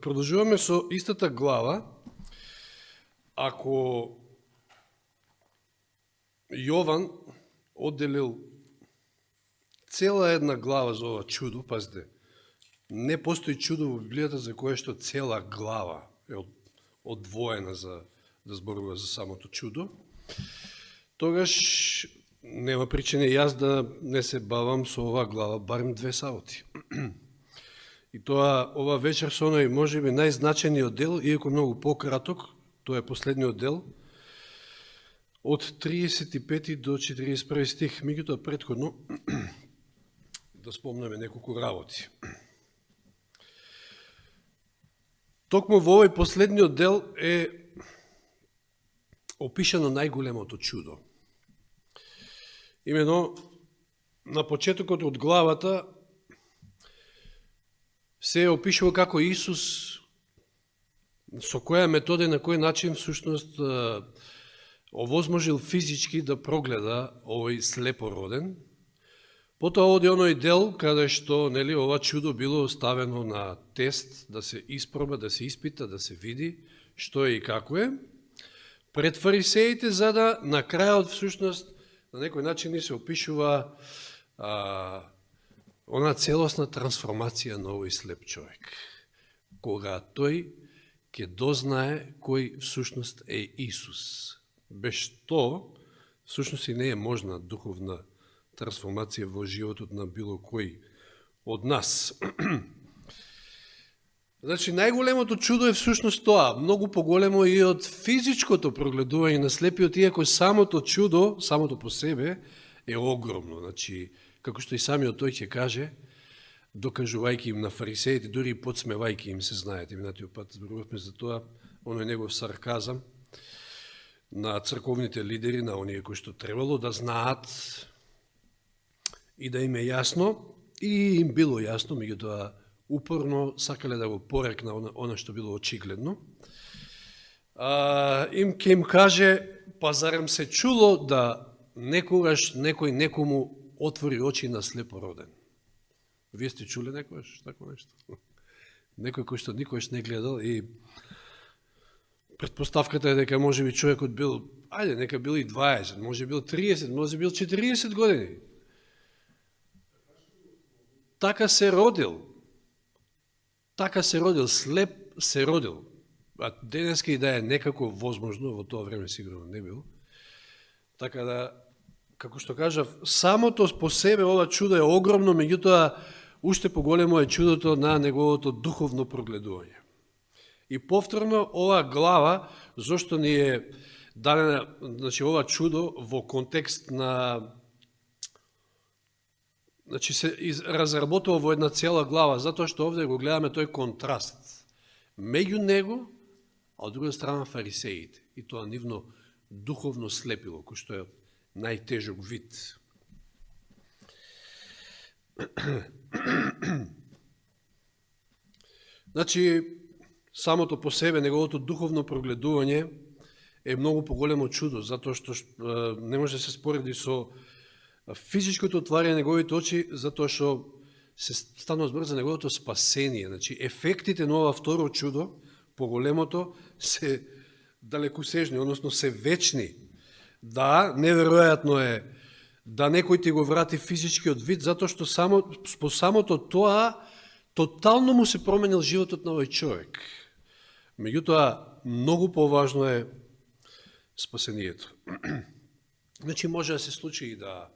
Продолжуваме со истата глава. Ако Јован одделил цела една глава за ова чудо, пазите, не постои чудо во Библијата за кое што цела глава е одвоена за да зборува за самото чудо, тогаш нема причина јас да не се бавам со оваа глава барем 2 саботи. И тоа, ова вечер со оној можеби најзначениот дел, иако многу пократок, тоа е последниот дел, од 35 до 41 стих, меѓутоа претходно да спомнеме неколку работи. Токму во овој последниот дел е опишано најголемото чудо. Имено, на почетокот од главата се опишува како Исус со која метода и на кој начин всушност овозможил физички да прогледа овој слепороден. Потоа оди оној дел каде што нели ова чудо било оставено на тест, да се испроба, да се испита, да се види што е и како е, пред фарисеите, за да на крајот всушност на некој начин ни се опишува она целосна трансформација на овој слеп човек, кога тој ќе дознае кој всушност е Исус. Без што, всушност и не е можна духовна трансформација во животот на било кој од нас. Значи, најголемото чудо е всушност тоа, многу поголемо и од физичкото прогледување на слепиот, иако самото чудо, самото по себе, е огромно. Значи, како што и самиот тој ќе каже, докажувајќи им на фарисеите, дури и подсмевајќи им, се знаете, минатиот пат зборувавме за тоа, оној негов сарказам на црковните лидери, на оние кои што требало да знаат и да им е јасно, и им било јасно, меѓутоа упорно сакале да го порекна она што било очигледно. Ке им каже, па зарем се чуло да некогаш некој некому отвори очи на слепороден. Вие сте чуле некојаш тако нешто? Некој кој што никојаш не гледал и предпоставката е дека може би човекот бил, ајде, нека бил и 20, може бил 30, може бил 40 години. Така се родил. Така се родил, слеп се родил. А денеска и да е некако возможно, во тоа време сигурно не било. Така да, како што кажав, самото по себе ова чудо е огромно, меѓутоа уште поголемо е чудото на неговото духовно прогледување. И повторно ова глава, зошто ни е дадена, значи ова чудо во контекст на, значи се разработува во една цела глава, затоа што овде го гледаме тој контраст меѓу него, а од друга страна фарисеите, и тоа нивно духовно слепило, кој што е најтежок вид. Значи, самото по себе, неговото духовно прогледување е многу поголемо чудо, затоа што не може да се спореди со физичкото отварање на неговите очи, затоа што се станува збор за неговото спасение. Значи, ефектите на ова второ чудо, поголемото, се далекосежни, односно се вечни. Да, неверојатно е да некој ти го врати физичкиот вид, затоа што по самото тоа тотално му се променил животот на овој човек. Меѓутоа, многу поважно е спасението. Значи, може да се случи и да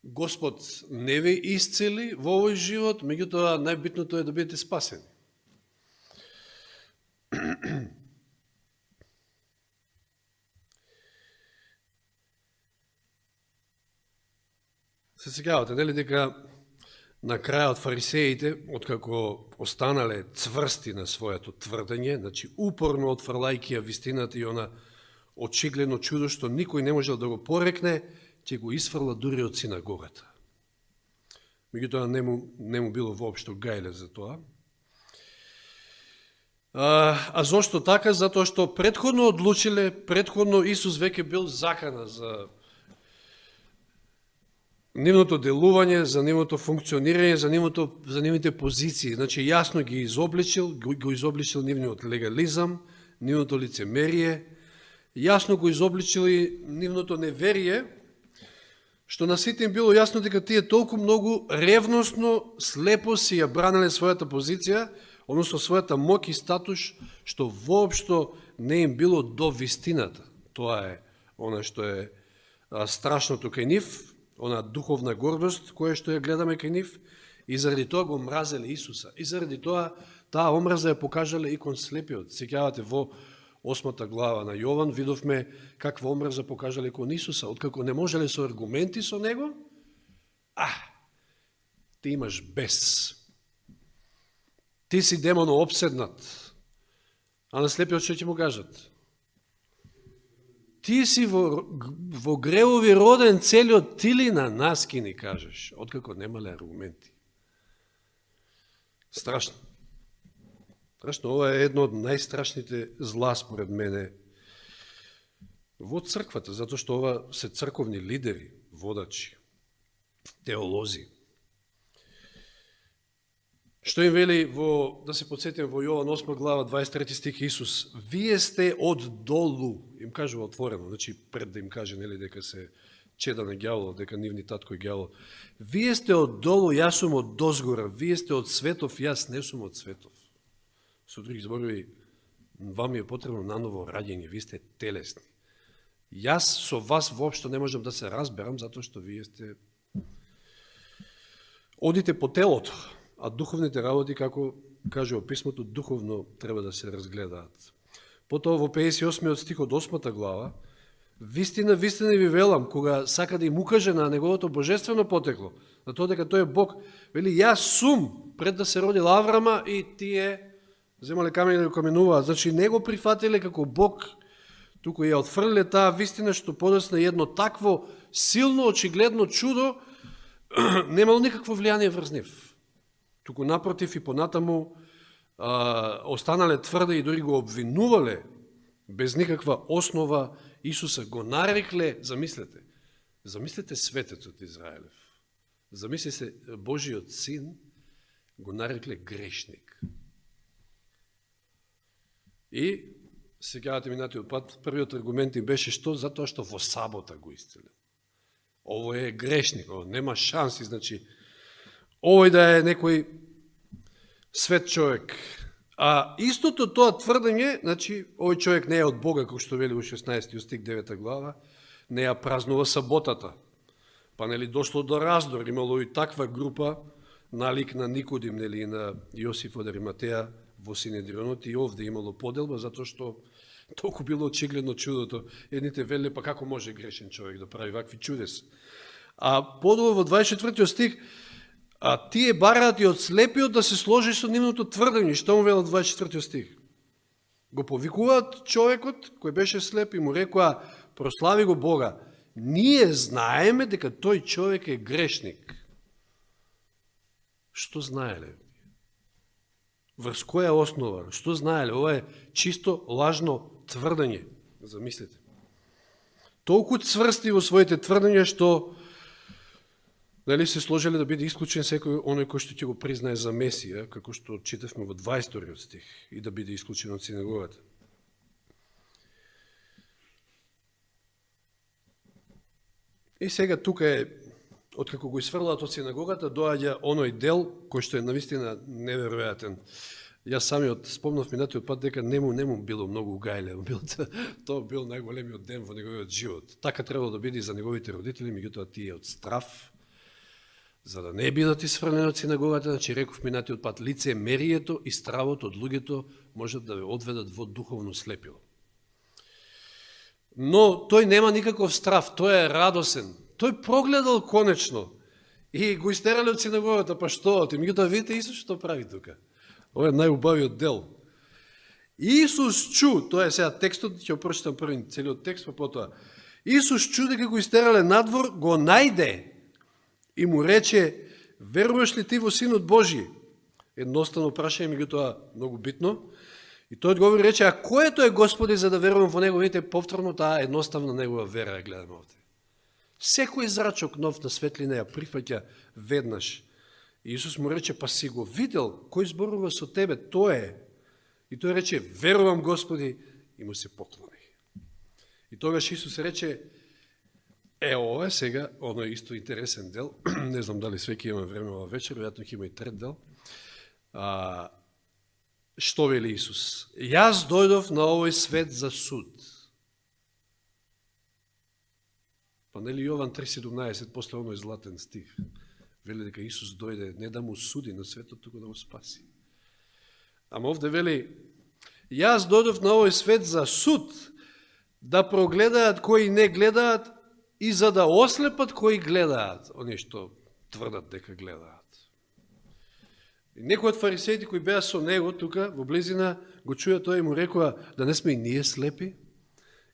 Господ не ви исцели во овој живот, меѓутоа најбитното е да бидете спасени. Се сегавате, нели дека на крајот фарисеите, откако останале цврсти на своето тврдење, значи упорно отфрлајќи ја вистината и она очигледно чудо што никој не можел да го порекне, ќе го исфрла дури од синагогата. Меѓутоа не му било воопшто гајле за тоа. А зошто така? Затоа што претходно одлучиле, претходно Исус веќе бил закана за нивното делување, за нивното функционирање, за нивните позиции. Значи, јасно ги изобличил, го изобличил нивниот легализам, нивното лицемерие, јасно го изобличил и нивното неверие, што на сите им било јасно дека тие толку многу ревносно, слепо си ја бранеле својата позиција, односно својата моќ и статус, што воопшто не им било до вистината. Тоа е она што е страшното кај нив, она духовна гордост која што ја гледаме кај нив, и заради тоа го мразеле Исуса. И заради тоа таа омраза ја покажале и кон слепиот. Сеќавате во 8 глава на Јован видовме каква омраза покажале кон Исуса, откако не можеле со аргументи со него, ти имаш бес. Ти си демоно обседнат. А на слепиот што ќе му кажат? Ти си во гревови роден, целиот ти ли на нас ки ни кажеш, откако немале аргументи. Страшно. Страшно, ова е едно од најстрашните зла според мене во црквата, затоа што ова се црковни лидери, водачи, теолози. Што им вели да се подсетим во Јован 8 глава 23 стих Исус, вие сте од долу, им кажува отворено, значи пред да им каже нели дека се чеда на ѓаволот, дека нивни татко е ѓавол. Вие сте од долу, јас сум од дозгора, вие сте од светов, јас не сум од светов. Со други зборови, вам е потребно наново раѓање, вие сте телесни. Јас со вас воопшто не можам да се разберам, затоа што вие сте одите по телото, а духовните работи, како каже во писмото, духовно треба да се разгледаат. Потоа во 58 стих од 8 глава, вистина, вистина ви велам, кога сака да им укаже на неговото божествено потекло, на тоа дека тој е Бог, вели, јас сум пред да се родил Аврама и тие земале камени да го каменуваат. Значи, не го прифатиле како Бог, туку ја отфрлиле таа вистина, што подосна едно такво силно, очигледно чудо, немало никакво влијание врз нив. Туку напротив и понатаму останале тврде и дори го обвинувале без никаква основа Исуса, го нарекле, замислете светецот Израелев, замислете Божиот син, го нарекле грешник. И сеќавате минатиот пат, првиот аргумент им беше што? Затоа што во сабота го исцелил. Ово е грешник, нема шанси, значи овој да е некој свет човек. А истото тоа тврдење, значи, овој човек не е од Бога, како што вели во 16 стих 9 глава, не ја празнува саботата. Па нели дошло до раздор, имало и таква група, налик на Никодим, нели на Јосиф од Ариматеја во Синедрионот, и овде имало поделба, затоа што толку било очигледно чудото. Едните велеле, па како може грешен човек да прави вакви чудеса? А подолу во 24 стих, а тие бараат и од слепиот да се сложи со нивното тврдење. Што му велат 24 стих? Го повикуваат човекот кој беше слеп и му рекоа, прослави го Бога. Ние знаеме дека тој човек е грешник. Што знаеле? Врз која основа? Што знаеле? Ова е чисто лажно тврдење. Замислете. Толку цврсти во своите тврдења што дали се сложеле да биде исклучен секој оној кој што ќе го признае за Месија, како што читавме во 20 стих, и да биде исклучен од синагогата. И сега тука е, откако го исфрлаат од синагогата, доаѓа оној дел кој што е навистина неверојатен. Јас самиот спомнав минатиот пат дека нему било многу угајлево, тоа бил најголемиот ден во неговиот живот. Така требало да биде за неговите родители, меѓутоа тие од страф, за да не бидат исфрлени од синагогата, значи реков минатиот пат, лицемерието и стравот од луѓето можат да ве одведат во духовно слепило. Но тој нема никаков страф, тој е радосен. Тој прогледал конечно и го истерале од синагогата, па што? Меѓутоа видите Исус што прави тука. Ова е најубавиот дел. Исус чу, тоа е сега текстот, ќе прочитам првин целиот текст, па потоа. Исус чу дека го истерале надвор, го најде и му рече, веруваш ли ти во Синот Божи? Едноставно прашање, меѓутоа многу битно. И тој одговори рече, а кој е тој Господи за да верувам во него? Видите, повторно таа едноставна негова вера ја гледаме овде. Секој зрачок нов на светлина ја прифаќа веднаш. И Исус му рече, па си го видел, кој зборува со тебе, тој е. И тој рече, верувам Господи, и му се поклони. И тогаш Исус рече, ова е сега, оно е исто интересен дел, не знам дали свеќе има време ова вечер, веројатно ќе има и трет дел. Што вели Исус? Јас дојдов на овој свет за суд. Па нели Јован 3:17, после оној златен стих, вели дека Исус дојде не да му суди на светот, туку да го спаси. Ама овде вели, јас дојдов на овој свет за суд, да прогледаат кои не гледаат и за да ослепат кои гледаат, оние што тврдат дека гледаат. И некои од фарисеите кои беа со него тука во близина го чуја тоа и му рекоа, да не сме и ние слепи?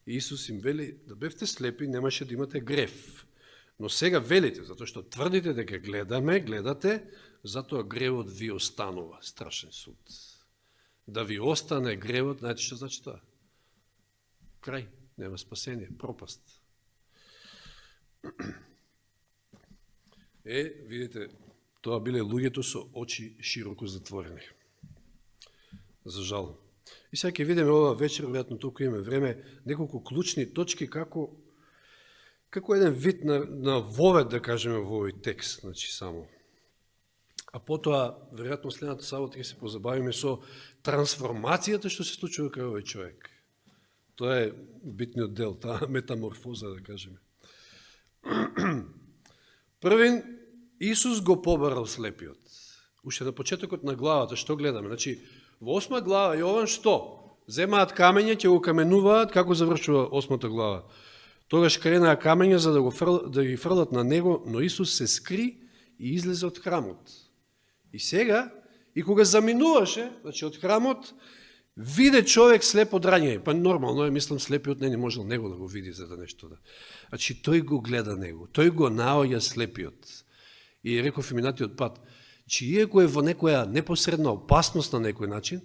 И Исус им вели, да бевте слепи, немаше да имате грев. Но сега велите, затоа што тврдите дека гледате, затоа гревот ви останува. Страшен суд. Да ви остане гревот, знаете што значи тоа? Крај, нема спасение, пропаст. Видите, тоа биле луѓето со очи широко затворени. За жал. И сега ќе видиме ова вечер, веројатно толку имаме време, неколку клучни точки како еден вид на вовед, да кажеме, во овој текст, значи само. А потоа, веројатно следната сабота ќе се позабавиме со трансформацијата што се случува кај овој човек. Тоа е битниот дел, таа метаморфоза, да кажеме. Првин, Исус го побарал слепиот. Уште на почетокот на главата, што гледаме? Значи, во 8 глава Јован што? Земаат камење, ќе го каменуваат, како завршува 8 глава? Тогаш кренаа камења за да ги фрлат на него, но Исус се скри и излезе од храмот. И сега, и кога заминуваше, значи од храмот, виде човек слеп од раѓање. Па нормално е, мислам, слепиот не можел него да го види за да нешто да. Значи тој го гледа него, тој го наоѓа слепиот. И реков и минатиот пат, че иако е во некоја непосредна опасност на некој начин,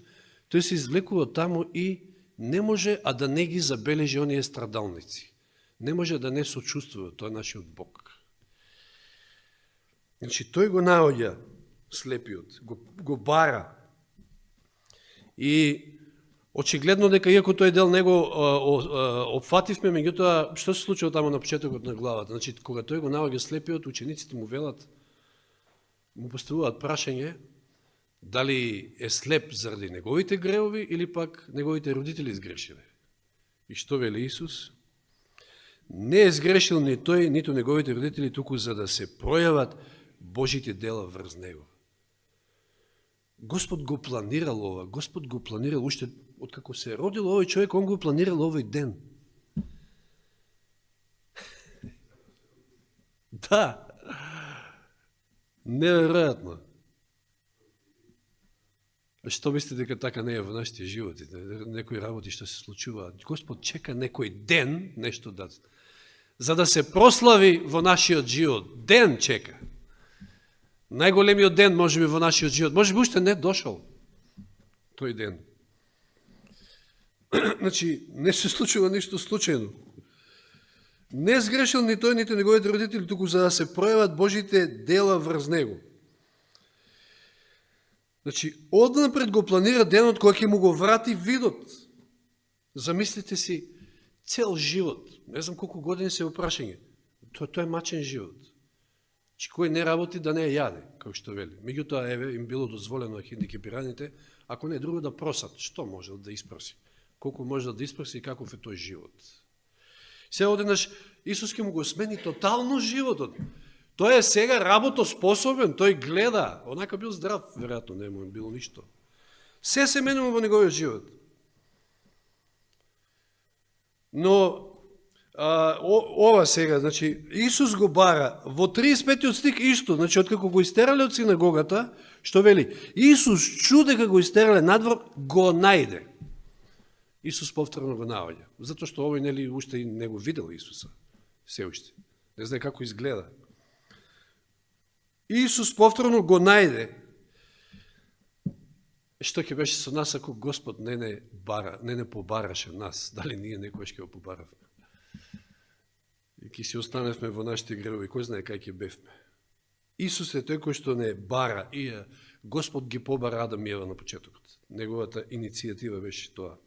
тој се извлекува таму и не може а да не ги забележи оние страдалници. Не може да не сочувствува, тој е нашиот Бог. Значи тој го наоѓа слепиот, го бара. И очигледно дека иако тој дел него опфативме, меѓутоа што се случува таму на почетокот на главата? Значи кога тој го наоѓа слепиот, учениците му велат, му поставуваат прашање дали е слеп заради неговите гревови или пак неговите родители сгрешиле. И што вели Исус? Не е сгрешил ни тој, ниту неговите родители, туку за да се пројават Божите дела врз него. Господ го планирал ова, Господ го планирал уште откако се е родил овој човек, он го планирал овој ден. Да. Неверојатно. Што мислите дека така не е во нашите животи? Некои работи што се случуваат. Господ чека некој ден нешто да, за да се прослави во нашиот живот. Ден чека. Најголемиот ден можеби во нашиот живот. Можеби уште не дошол тој ден. Значи, не се случува ништо случајно. Не сгрешил ни тој, нито неговите родители, туку за да се пројават Божите дела врз него. Значи, однапред го планира денот кој ќе му го врати видот. Замислите си, цел живот, не знам колку години се опрашање, тоа е мачен живот. Че кој не работи да не јаде, како што вели. Меѓутоа, еве, им било дозволено хендикепираните, ако не друго да просат, што може да испроси? Колку може да испроси и каков е тој живот? Сега одеднаш Исус ќе му го смени тотално животот. Тој е сега работоспособен, тој гледа. Онака бил здрав, веројатно, не му било ништо. Се се менува во неговиот живот. Но, ова сега, значи, Исус го бара. Во 35 стих исто, значи, откако го истерале од синагогата, што вели? Исус чу дека го истерале надвор, го најде. Исус повторно го наоѓа. Затоа што овој нели уште и не го видел Исуса. Се уште. Не знае како изгледа. Исус повторно го најде. Што ќе беше со нас ако Господ не побараше нас? Дали ние некојаш ќе го побаравме? и ќе си останевме во нашите гревови, кој знае кај ќе бевме. Исус е тој кој што не бара, и Господ ги побара Адам и Ева на почетокот. Неговата иницијатива беше тоа.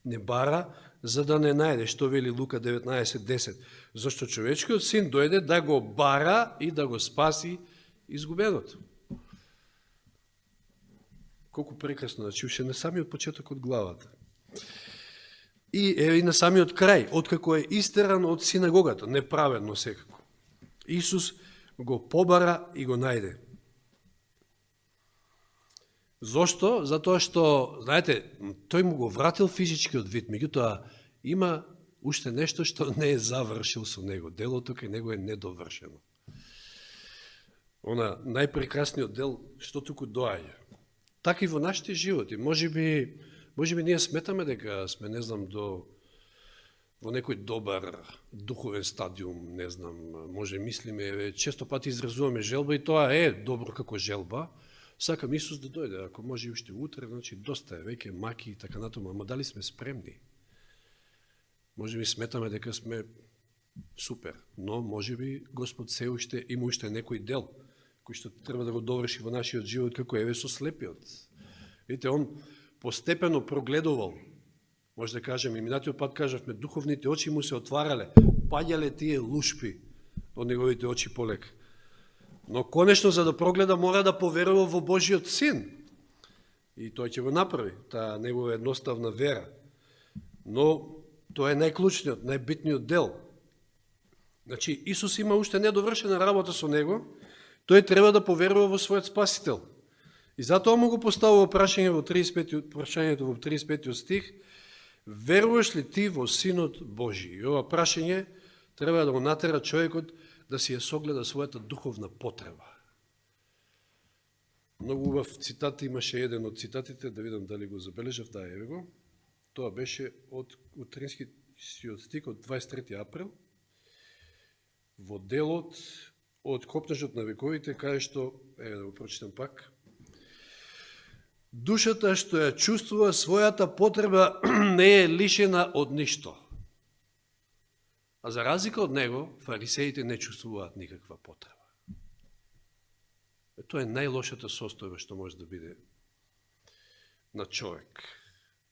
Не бара за да не најде, што вели Лука 19:10. Зашто човечкиот син дојде да го бара и да го спаси изгубеното. Колку прекрасно, значи уште на самиот почеток од главата. И на самиот крај, откако е истеран од синагогата, неправедно секако. Исус го побара и го најде. Зошто? Затоа што, знаете, тој му го вратил физичкиот вид, меѓутоа има уште нешто што не е завршил со него. Делото кај него е недовршено. Она најпрекрасниот дел што туку доаѓа. Така и во нашите животи. Може би ние сметаме дека сме, не знам, во некој добар духовен стадиум, не знам, може мислиме, често пати изразуваме желба и тоа е добро како желба. Сакам Исус да дојде, ако може и уште утре, значи доста е, веќе маки и така натаму, ама дали сме спремни? Може би сметаме дека сме супер, но може би Господ се уште има уште некој дел кој што треба да го доврши во нашиот живот, како еве со слепиот. Видите, он постепено прогледувал. Може да кажем, и минатиот пат кажавме, духовните очи му се отварале, паѓале тие лушпи од неговите очи полека. Но конечно, за да прогледа, мора да поверува во Божиот Син. И тој ќе го направи, таа негова едноставна вера. Но тоа е најклучниот, најбитниот дел. Значи, Исус има уште недовршена работа со него, тој треба да поверува во својот Спасител. И затоа му го поставува прашањето во 35 стих, веруваш ли ти во Синот Божи? И ова прашање треба да го натера човекот да си ја согледа својата духовна потреба. Многу убав цитат имаше еден од цитатите, да видам дали го забележав, да еве го. Тоа беше од утринскиот стих од 23 април, во делот од Копнежот на вековите, кај што, еве да го прочитам пак, душата што ја чувствува својата потреба не е лишена од ништо. А за разлика од него, фарисеите не чувствуваат никаква потреба. Тоа е најлошата состојба што може да биде на човек.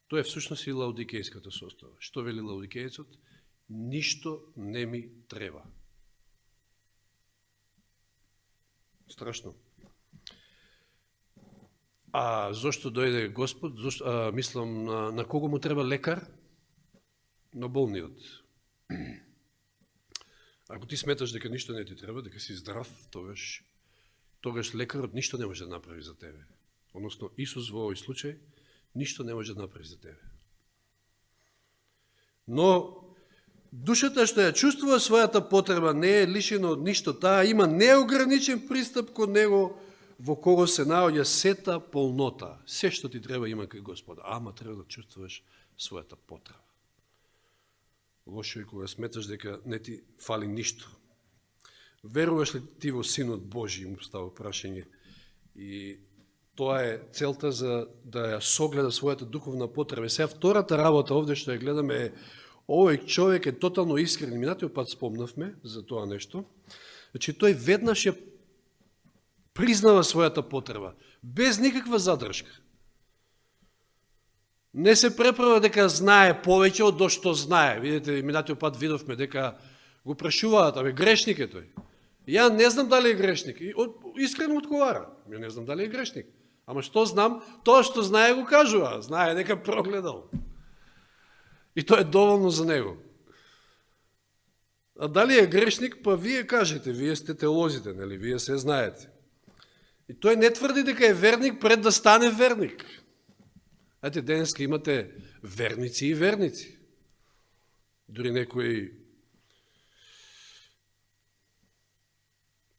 Тоа е всушност и лаодикејската состојба. Што вели лаодикејецот? Ништо не ми треба. Страшно. А зошто дојде Господ? Мислам, на кого му треба лекар? На болниот. Ако ти сметаш дека ништо не ти треба, дека си здрав, тогаш лекарот ништо не може да направи за тебе. Односно, Исус во овој случај ништо не може да направи за тебе. Но душата што ја чувствува својата потреба не е лишена од ништо, таа има неограничен пристап кон него, во кого се наоѓа сета полнота. Се што ти треба има кај Господа, ама треба да чувствуваш својата потреба. Лошо е кога сметаш дека не ти фали ништо. Веруваш ли ти во Синот Божи, му става прашање. И тоа е целта за да ја согледа својата духовна потреба. Сега втората работа овде што ја гледаме е, овој човек е тотално искрен. Минатиот пат спомнавме за тоа нешто. Значи тој веднаш ја признава својата потреба, без никаква задршка. Не се преправа дека знае повеќе од што знае. Видите, минатиот пат видовме дека го прашуваат, абе грешник е тој. Ја не знам дали е грешник. И искрено одговара. Ја не знам дали е грешник. Ама што знам? Тоа што знае го кажува. Знае дека прогледал. И тоа е доволно за него. А дали е грешник, па вие кажете, вие сте теолозите, нели? Вие се знаете. И тој не тврди дека е верник пред да стане верник. Ете, денеска имате верници и верници. Дори некои,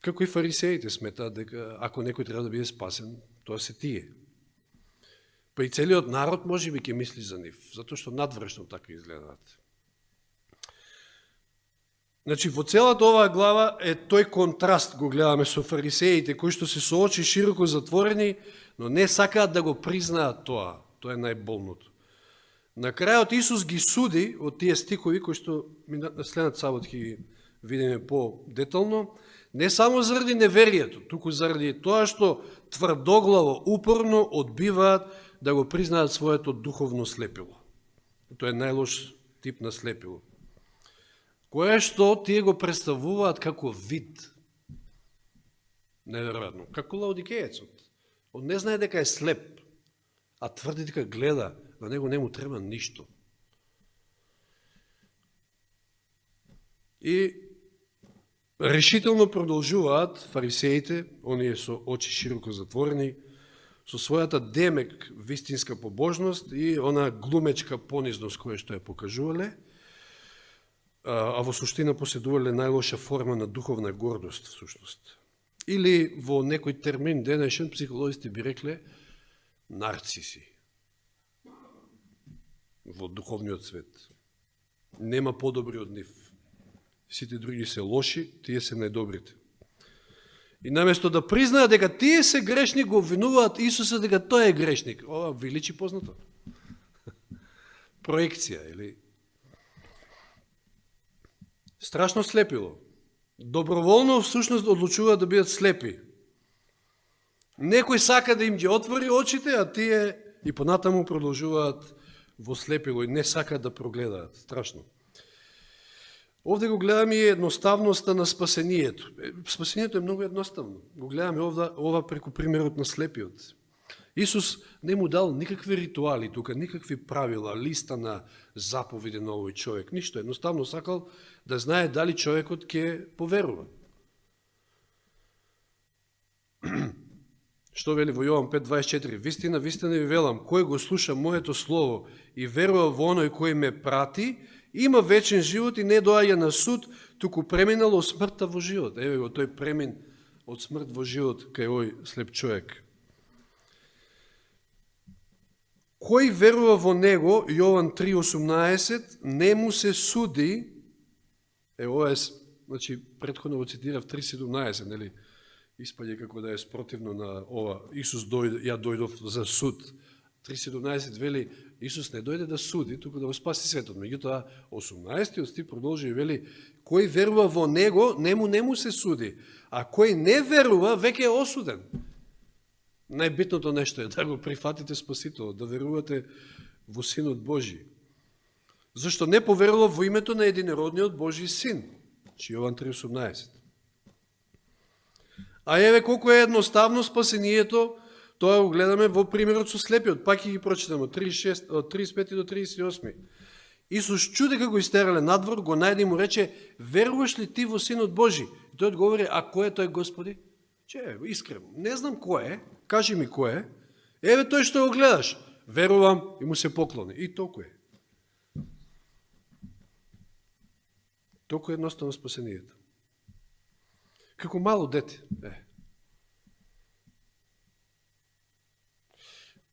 како и фарисеите сметаат дека ако некој треба да биде спасен, тоа се тие. Па и целиот народ може би ќе мисли за нив, затоа што надвршно така изгледаат. Значи, во целата оваа глава е тој контраст, го гледаме со фарисеите, кои што се со очи широко затворени, но не сакаат да го признаат тоа. Тоа е најболното. На крајот Исус ги суди од тие стихови, кои што следниот сабот ќе ги видиме по-детално, не само заради неверието, туку заради тоа што тврдоглаво, упорно одбиваат да го признаат своето духовно слепило. Тоа е најлош тип на слепило. Кое што тие го представуваат како вид. Неверојатно. Како лаодикеецот. Он не знае дека е слеп, а тврди дека гледа, на него не му треба ништо. И решително продолжуваат фарисеите, оние со очи широко затворени, со својата демек вистинска побожност и она глумечка понизност која што ја покажувале, а во суштина поседувале најлоша форма на духовна гордост, всушност. Или во некој термин денешен психолозите би рекле нарциси во духовниот свет. Нема подобри од нив. Сите други се лоши, тие се најдобрите. И наместо да признаат дека тие се грешни, го обвинуваат Исуса дека тој е грешник. Ова ви личи познато. Проекција, или страшно слепило. Доброволно всушност одлучуваат да бидат слепи. Некој сака да им ги отвори очите, а тие и понатаму продолжуваат во слепило и не сакаат да прогледаат. Страшно. Овде го гледаме и едноставноста на спасението. Спасението е многу едноставно. Го гледаме ова преку примерот на слепиот. Исус не му дал никакви ритуали тука, никакви правила, листа на заповеди на овој човек. Ништо. Едноставно сакал да знае дали човекот ќе поверува. Што вели во Јован 5:24? Вистина, вистина ви велам, кој го слуша моето слово и верува во оној кој ме прати, има вечен живот и не доаѓа на суд, туку преминал од смртта во живот. Еве го тој премин од смрт во живот кај овој слеп човек. Кој верува во него, Јован 3:18, не му се суди. Ова е, значи, претходно го цитирав 3:17, нели? Испаѓа како да е спротивно на ова. Исус ја дојдов за суд. 3:17 вели, Исус не дојде да суди, туку да го спаси светот. Меѓутоа, 18 стих продолжи и вели, кој верува во него, не му се суди, а кој не верува, веќе е осуден. Најбитното нешто е да го прифатите Спасителот, да верувате во Синот Божи. Зашто не поверува во името на единородниот Божи Син. Јован 3:18. А еве колко е едноставно спасението, тоа го гледаме во примерот со слепиот. Пак ќе ги прочитаме од 35 до 38. Исус чу дека го истерале надвор, го најде и му рече, веруваш ли ти во Синот Божи? И тој одговори, а кој е тој Господи? Че, искрено, не знам кој е, кажи ми кој е. Еве тој што го гледаш, верувам и му се поклони. И толку е. Толку е едноставно спасението. Како мало дете.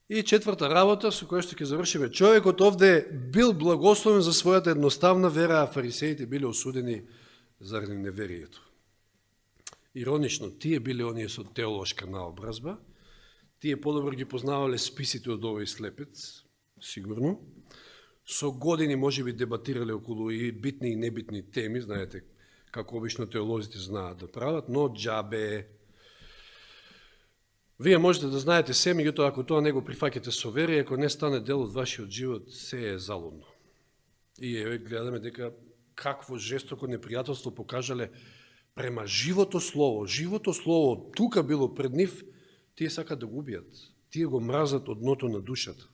И четврта работа, со која што ќе завршиме. Човекот овде бил благословен за својата едноставна вера, а фарисеите биле осудени заради неверието. Иронично, тие биле оние со теолошка наобразба, тие подобро ги познавале списите од овој слепец, сигурно. Со години можеби дебатирале околу и битни и небитни теми, знаете како обично теолозите знаат да прават, но џабе. Вие можете да знаете се, меѓутоа ако тоа не го прифаќате со вера, ако не стане дел од вашиот живот, се е залудно. И еве гледаме дека какво жестоко непријателство покажале према живото слово. Живото слово тука било пред нив, тие сакат да го убијат. Тие го мразат од дното на душата.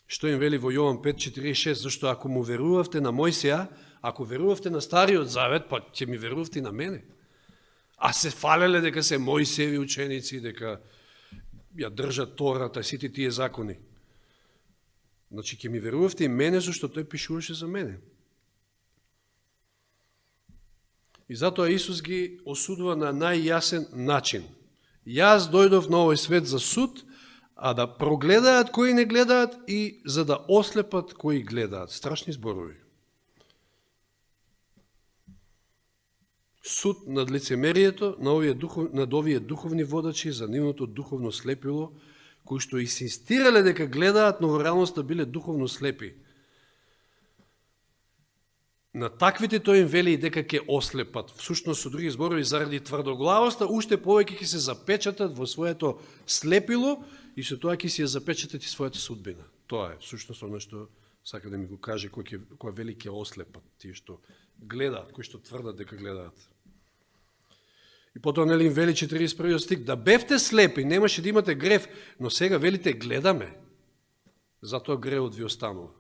Што им вели во Јован 5:46, зашто ако му верувавте на Мојсија, ако верувавте на Стариот Завет, па ќе ми верувавте и на мене. А се фалеле дека се Мојсееви ученици, дека ја држат Тората, сите тие закони. Значи, ќе ми верувавте и мене, зашто тој пишуваше за мене. И затоа Исус ги осудува на најјасен начин. Јас дојдов на овој свет за суд, а да прогледаат кои не гледаат и за да ослепат кои гледаат. Страшни зборови. Суд над лицемерието над овие духовни водачи за нивното духовно слепило, кои што инсистирале дека гледаат, но во реалноста биле духовно слепи. На таквите тој им вели дека ќе ослепат. Всушност, со други зборови, заради тврдоглавоста, уште повеќе ќе се запечатат во своето слепило и со тоа ќе се ја запечатат и својата судбина. Тоа е всушност оно што сака да ми го каже кој вели ќе ослепат, тие што гледаат, кои што тврдат дека гледаат. И потоа нели им вели 41 стих, да бевте слепи, немаше да имате грев, но сега велите гледаме, затоа гревот ви останува.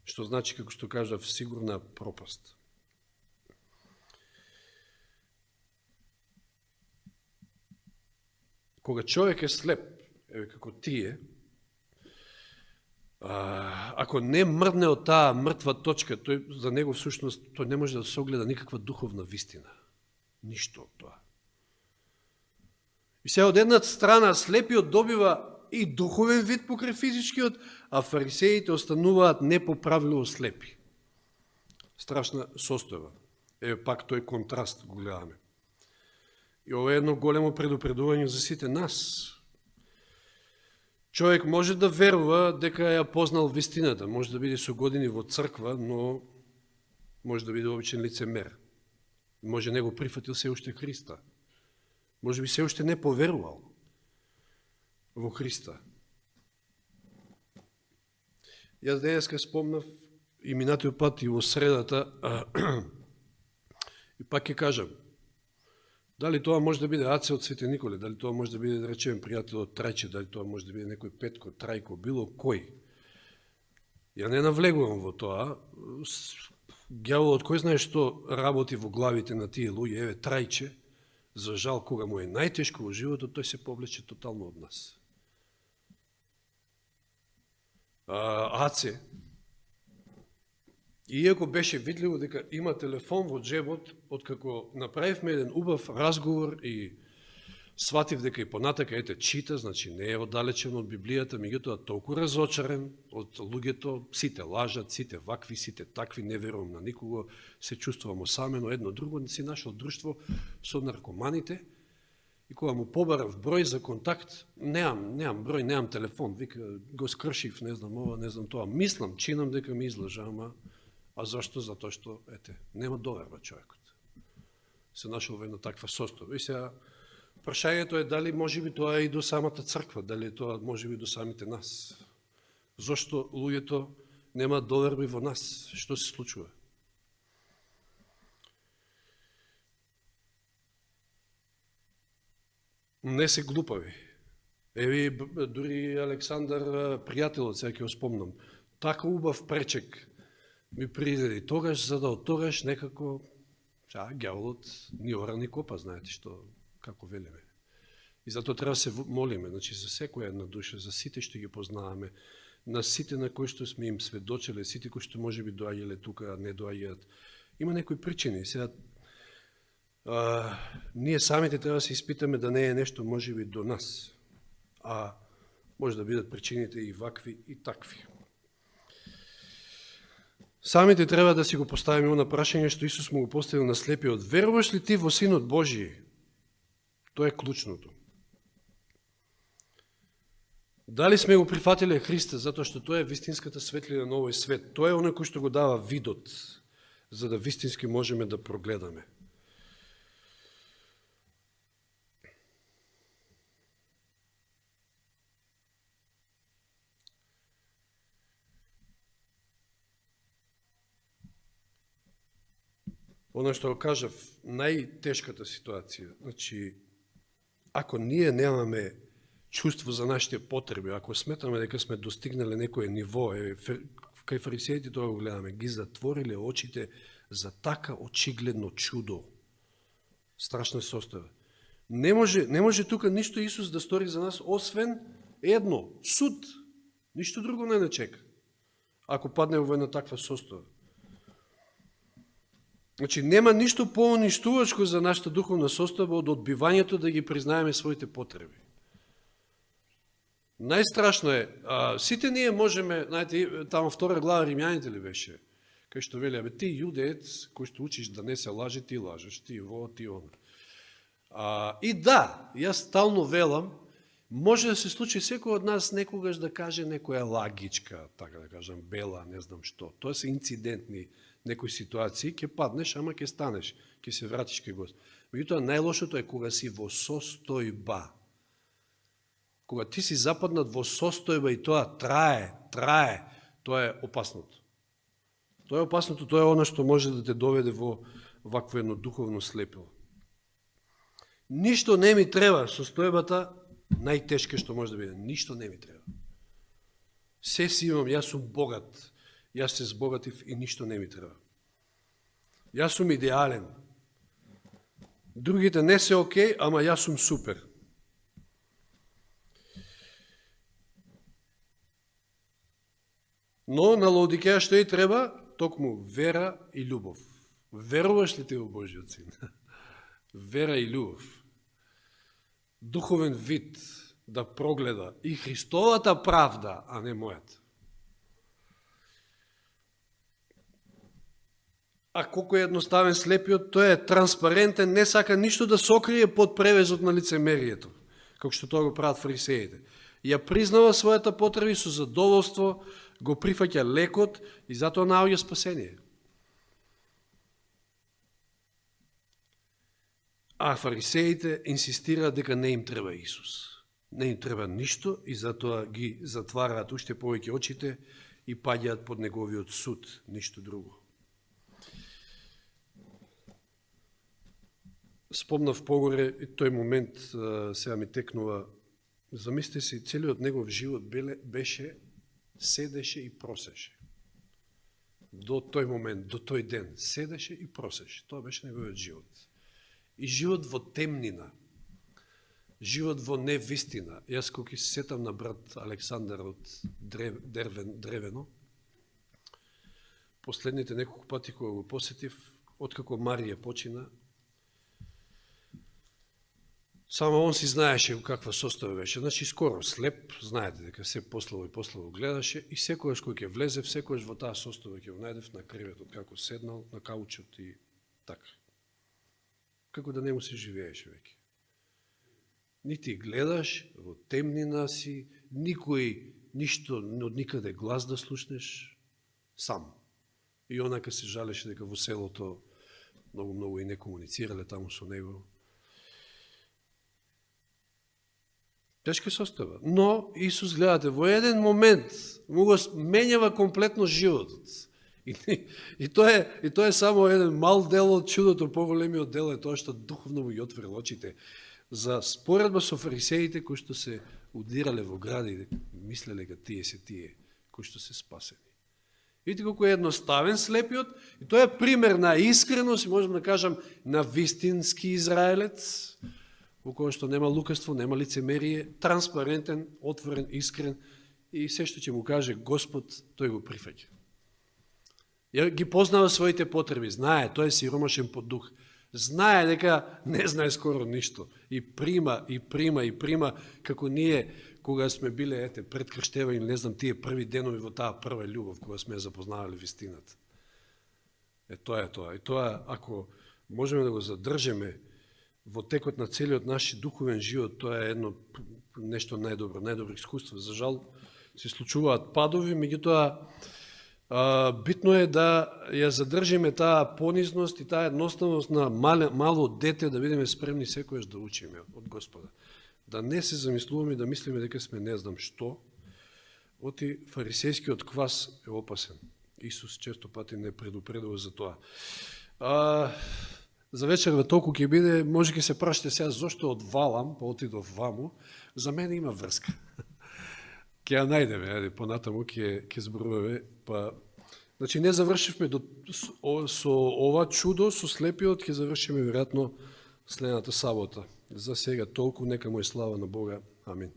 Што значи, како што кажав, сигурна пропаст. Кога човек е слеп, еве како тие, ако не мрдне од таа мртва точка, тој за него всушност тој не може да се огледа никаква духовна вистина. Ништо од тоа. И сега од една страна слепиот добива и духовен вид покрај физичкиот, а фарисеите остануваат непоправливо слепи. Страшна состојба. Еве пак тој контраст го гледаме. И ова е едно големо предупредување за сите нас. Човек може да верува дека ја познал вистината, може да биде со години во црква, но може да биде обичен лицемер. Може не го прифатил се уште Христа. Може би се уште не поверувал во Христа. Јас денеска спомнав и минатиот пат и во средата, и пак ќе кажам, дали тоа може да биде Аце од Свети Николе, дали тоа може да биде, да речем, пријател од Трајче, дали тоа може да биде некој Петко, Трајко, било кој. Ја не навлегувам во тоа. Ѓаволот кој знае што работи во главите на тие луѓе, еве Трајче, за жал, кога му е најтешко во животот, тој се повлече тотално од нас. Аце, иако беше видливо дека има телефон во джебот, откако направивме еден убав разговор и сватив дека и понатака ете чита, значи не е оддалечен од Библијата, меѓутоа толку разочарен од луѓето, сите лажат, сите вакви, сите такви, не верувам на никого, се чувствувам осамено, едно друго, си нашол друштво со наркоманите, и кога му побарав број за контакт, неам број, неам телефон, вика, го скршив, не знам ова, не знам тоа, мислам, чинам дека ми излажа, а зашто? Затоа што, ете, нема доверба човекот. Се нашол во една таква состојба. И сега, прашањето е дали може би тоа е и до самата црква, дали тоа може би до самите нас. Зошто луѓето нема доверби во нас? Што се случува? Не се глупави. Еви, дури Александар, пријателот, сега ќе го спомнам, така убав пречек ми приреди тогаш, за да од тогаш некако, ѓаволот ни ора ни копа, знаете што, како велиме. И затоа треба се молиме, значи за секоја една душа, за сите што ги познаваме, на сите на кои што сме им сведочеле, сите кои што може би доаѓале тука, не доаѓаат. Има некои причини. Сега, ние самите треба да се испитаме да не е нешто може би до нас, а може да бидат причините и вакви и такви. Самите треба да си го поставиме на прашање што Исус му го поставил на слепиот. Веруваш ли ти во Синот Божи? Тоа е клучното. Дали сме го прифатиле Христа, затоа што тоа е вистинската светлина на овој свет. Тоа е оној кој што го дава видот, за да вистински можеме да прогледаме. Оно што го кажав, најтешката ситуација, значи, ако ние немаме чувство за нашите потреби, ако сметаме дека сме достигнале некое ниво, кај фарисеите тоа го гледаме, ги затвориле очите за така очигледно чудо, страшна состојба. Не може тука ништо Исус да стори за нас, освен едно, суд, ништо друго не чека, ако падне во една таква состојба. Значи, нема ништо поуништувачко за нашата духовна состојба од одбивањето да ги признаеме своите потреби. Најстрашно е, сите ние можеме, знаете, тамо 2 глава Римјаните ли беше, кај што вели, ти јудеец, кој што учиш да не се лаже, ти лажеш, ти во, ти оно. И да, јас стално велам, Може да се случи секој од нас некогаш да каже некоја лагичка, така да кажам, бела, не знам што. Тоа се инцидентни некои ситуации, ќе паднеш, ама ќе станеш, ќе се вратиш кај Господ. Меѓутоа, најлошото е кога си во состојба. Кога ти си западнат во состојба и тоа трае, тоа е опасното. Тоа е опасното, тоа е оно што може да те доведе во вакво едно духовно слепило. Ништо не ми треба, состојбата најтешка што може да биде. Ништо не ми треба. Се си имам, јас сум богат, јас се збогатив и ништо не ми треба. Јас сум идеален. Другите не се окей, ама јас сум супер. Но на Лаодикеја што и треба? Токму вера и љубов. Веруваш ли ти во Божиот Син? Вера и љубов. Духовен вид да прогледа и Христовата правда, а не мојата. А колко е едноставен слепиот, тој е транспарентен, не сака ништо да сокрие под превезот на лицемерието, како што тоа го прават фарисеите. Ја признава својата потреба и со задоволство го прифаќа лекот и затоа наоѓа спасение. А фарисеите инсистираат дека не им треба Исус. Не им треба ништо и затоа ги затвараат уште повеќе очите и паѓаат под неговиот суд, ништо друго. Спомнав погоре и тој момент сега ми текнува. Замислите си, целиот негов живот беше, седеше и просеше. До тој момент, до тој ден, седеше и просеше. Тоа беше неговиот живот. И живот во темнина, живот во невистина. Јас кога се сетам на брат Александар од Древено, последните неколку пати кога го посетив, откако Марија почина, само он си знаеше во каква состојба беше. Значи, скоро слеп, знаете дека се пославо и пославо гледаше и секојаш кој ќе влезе, секојаш во таа состојба ќе го најдев на креветот, како седнал, на каучот и така. Како да не му се живееше веќе. Нити гледаш, во темнина си, никој, ништо, од никаде глас да слушнеш, сам. И онака се жалеше дека во селото многу и не комуницирале таму со него. Тешка состојба. Но Исус, гледате, во еден момент му го менјава комплетно животот. И тоа е само еден мал дел од чудото, поголемиот дел е тоа што духовно му ги отворил очите за споредба со фарисеите кои што се удирале во гради, мислеле дека тие се тие кои што се спасени. Видите колку е едноставен слепиот и тоа е пример на искреност и можем да кажам на вистински израелец, во кој што нема лукавство, нема лицемерие, транспарентен, отворен, искрен и се што ќе му каже Господ, тој го прифаќа. Ја ги познава своите потреби, знае, тој е сиромашен по дух, знае дека не знае скоро ништо и прима, како ние кога сме биле пред крштевање, не знам, тие први денови во таа прва љубов кога сме запознавали вистината. Тоа е тоа. И тоа, ако можеме да го задржеме во текот на целиот наш духовен живот, тоа е едно нешто најдобро искуство. За жал се случуваат падови, меѓутоа битно е да ја задржиме таа понизност и таа едноставност на мало дете, да бидеме спремни секојаш да учиме од Господа. Да не се замислуваме и да мислиме дека сме не знам што. Оти фарисејскиот квас е опасен. Исус често пати не предупредува за тоа. За вечерва толку ќе биде, може ќе се прашате сега зошто од Валам, па отидов ваму, за мене има врска. Ќе ја најдеме, понатаму ќе зборуваме, па значи не завршивме со ова чудо, со слепиот, ќе завршиме веројатно следната сабота. За сега толку, нека му е слава на Бога. Амин.